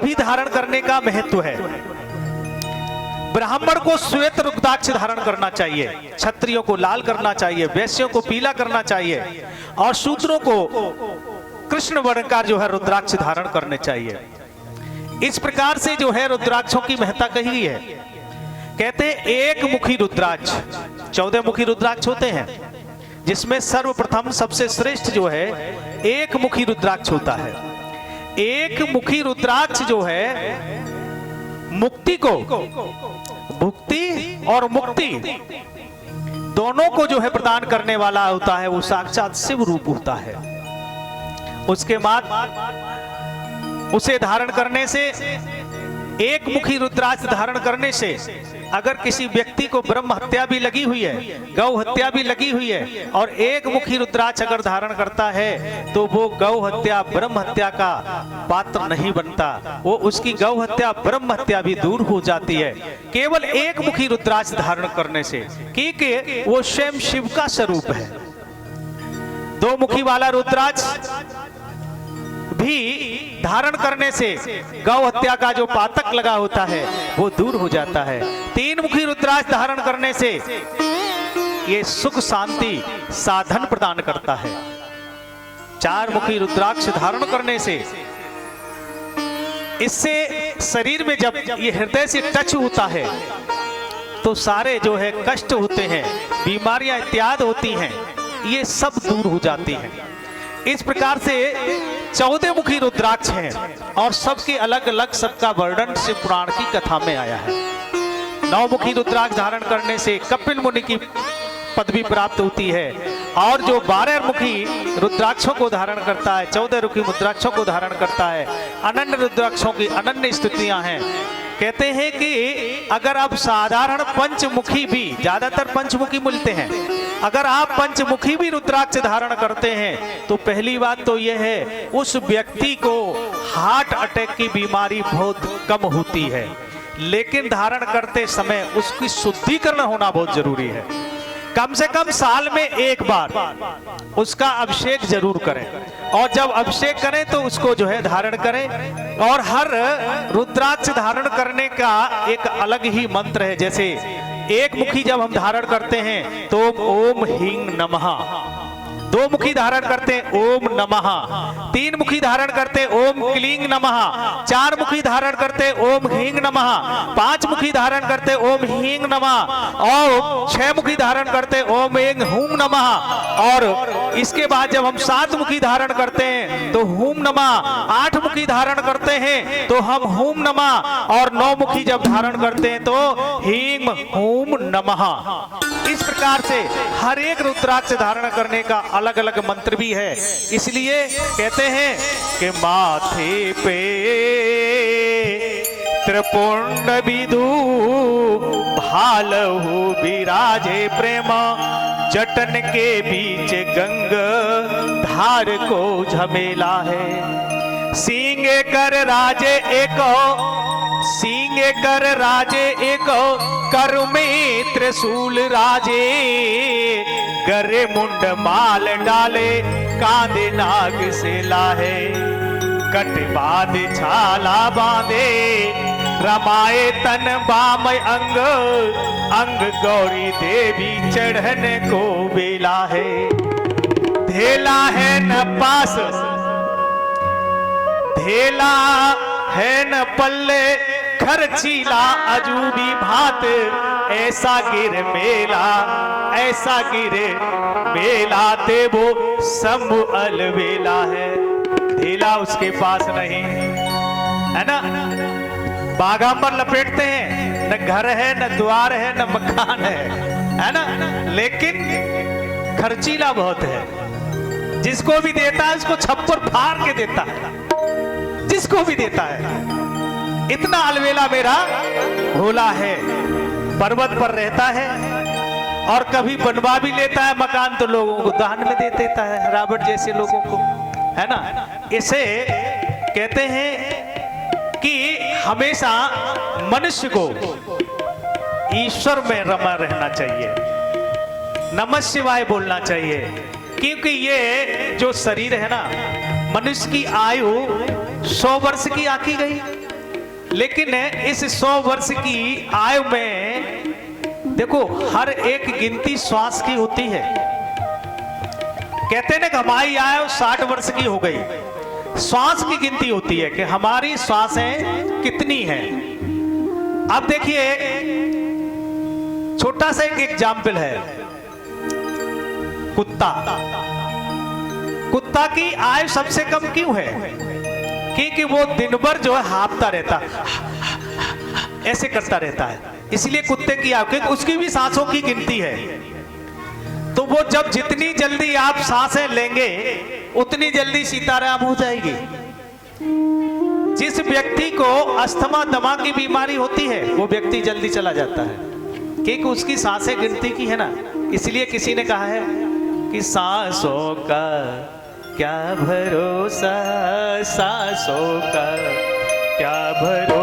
भी धारण करने का महत्व है। ब्राह्मण को श्वेत रुद्राक्ष धारण करना चाहिए, क्षत्रियों को लाल करना चाहिए, वैश्यों को पीला करना चाहिए और शूद्रों को कृष्ण वर्ण का जो है रुद्राक्ष धारण करने चाहिए। इस प्रकार से जो है रुद्राक्षों की महत्ता कही है। कहते हैं एक मुखी रुद्राक्ष, 14 मुखी रुद्राक्ष होते हैं, जिसमें सर्वप्रथम सबसे श्रेष्ठ जो है एक मुखी रुद्राक्ष होता है। एक मुखी रुद्राक्ष जो है मुक्ति को, भुक्ति और मुक्ति दोनों को जो है प्रदान करने वाला होता है, वो साक्षात शिव रूप होता है। उसके बाद उसे धारण करने से, एक मुखी रुद्राक्ष धारण करने से अगर किसी व्यक्ति को ब्रह्म हत्या भी लगी हुई है, गौ हत्या भी लगी हुई है और एक मुखी रुद्राक्ष अगर धारण करता है तो वो गौ हत्या ब्रह्म हत्या का पात्र नहीं बनता, वो उसकी गौ हत्या ब्रह्म हत्या भी दूर हो जाती है केवल एक मुखी रुद्राक्ष धारण करने से, क्योंकि वो स्वयं शिव का स्वरूप है। दो मुखी वाला रुद्राक्ष भी धारण करने से गौ हत्या का जो पातक लगा होता है वो दूर हो जाता है। तीन मुखी रुद्राक्ष धारण करने से ये सुख शांति साधन प्रदान करता है। चार मुखी रुद्राक्ष धारण करने से, इससे शरीर में जब ये हृदय से टच होता है तो सारे जो है कष्ट होते हैं, बीमारियां इत्यादि होती हैं, ये सब दूर हो जाती हैं। इस प्रकार से 14 मुखी रुद्राक्ष हैं और सबके अलग अलग सबका वर्णन शिव पुराण की कथा में आया है। 9 मुखी रुद्राक्ष धारण करने से कपिल मुनि की पदवी प्राप्त होती है और जो 12 मुखी रुद्राक्षों को धारण करता है, 14 मुखी रुद्राक्षों को धारण करता है, अनन्य रुद्राक्षों की अनन्य स्तुतियां हैं। कहते हैं कि अगर आप साधारण पंचमुखी भी, ज्यादातर पंचमुखी मिलते हैं, अगर आप पंचमुखी भी रुद्राक्ष धारण करते हैं तो पहली बात तो यह है उस व्यक्ति को हार्ट अटैक की बीमारी बहुत कम होती है, लेकिन धारण करते समय उसकी शुद्धिकरण होना बहुत जरूरी है। कम से कम साल में एक बार उसका अभिषेक जरूर करें और जब अभिषेक करें तो उसको जो है धारण करें। और हर रुद्राक्ष धारण करने का एक अलग ही मंत्र है। जैसे एक मुखी जब हम धारण करते हैं तो ओम ह्रीं नमः, दो मुखी धारण करते हैं ओम नमः, तीन मुखी धारण करते हैं ओम क्लीं नमः, चार मुखी धारण करते हैं ओम ह्रीं नमः, पांच मुखी धारण करते हैं ओम ह्रीं नमः और 6 मुखी धारण करते हैं ओम ऐं हूं नमः। और इसके बाद जब हम 7 मुखी धारण करते हैं तो हूं नमः, 8 मुखी धारण करते हैं तो हम हूं नमः और 9 मुखी जब धारण करते हैं तो ह्रीं हूं नमः। इस प्रकार से हर एक रुद्राक्ष धारण करने का अलग अलग मंत्र भी है। इसलिए कहते हैं कि माथे पे त्रिपुंड विदु भालहु विराजे प्रेम, जटन के बीच गंग धार को झमेला है। सींगे कर राजे एको, सींगे कर राजे एको, कर में त्रिशूल राजे, गरे मुंड माल डाले कांधे नाग से लाहे, कट बांध छाला बांधे रमाए तन बाम अंग, अंग गौरी देवी चढ़न को बेला है। धेला है न पास, धेला है न पल्ले, खर्चीला अजूबी भात, ऐसा गिर मेला, ऐसा गिरे मेला ते वो शंभु अलवेला है। धेला उसके पास नहीं है ना, बागांबर लपेटते हैं, न घर है न द्वार है न मकान है ना, लेकिन खर्चीला बहुत है। जिसको भी देता है उसको छप्पर फाड़ के देता है, जिसको भी देता है। इतना अलवेला मेरा भोला है, पर्वत पर रहता है और कभी बनवा भी लेता है मकान तो लोगों को दान में दे देता है, रावण जैसे लोगों को, है ना। इसे कहते हैं कि हमेशा मनुष्य को ईश्वर में रमा रहना चाहिए, नमः शिवाय बोलना चाहिए, क्योंकि ये जो शरीर है ना, मनुष्य की आयु 100 वर्ष की आकी गई, लेकिन इस 100 वर्ष की आयु में देखो हर एक गिनती श्वास की होती है। कहते हैं ना कि हमारी आयु 60 वर्ष की हो गई, श्वास की गिनती होती है कि हमारी श्वासें कितनी हैं। अब देखिए छोटा सा एक एग्जाम्पल है, कुत्ता की आयु सबसे कम क्यों है? क्योंकि वो दिन भर जो है हाँफता रहता है, ऐसे करता रहता है, इसलिए कुत्ते की आयु, क्योंकि उसकी भी सांसों की गिनती है। तो वो जब जितनी जल्दी आप सांसें लेंगे उतनी जल्दी सीताराम हो जाएगी। जिस व्यक्ति को अस्थमा दमा की बीमारी होती है वो व्यक्ति जल्दी चला जाता है, क्योंकि उसकी सांसें गिनती की है ना। इसलिए किसी ने कहा है कि सांसों का क्या भरोसा, सांसों का क्या भरोसा।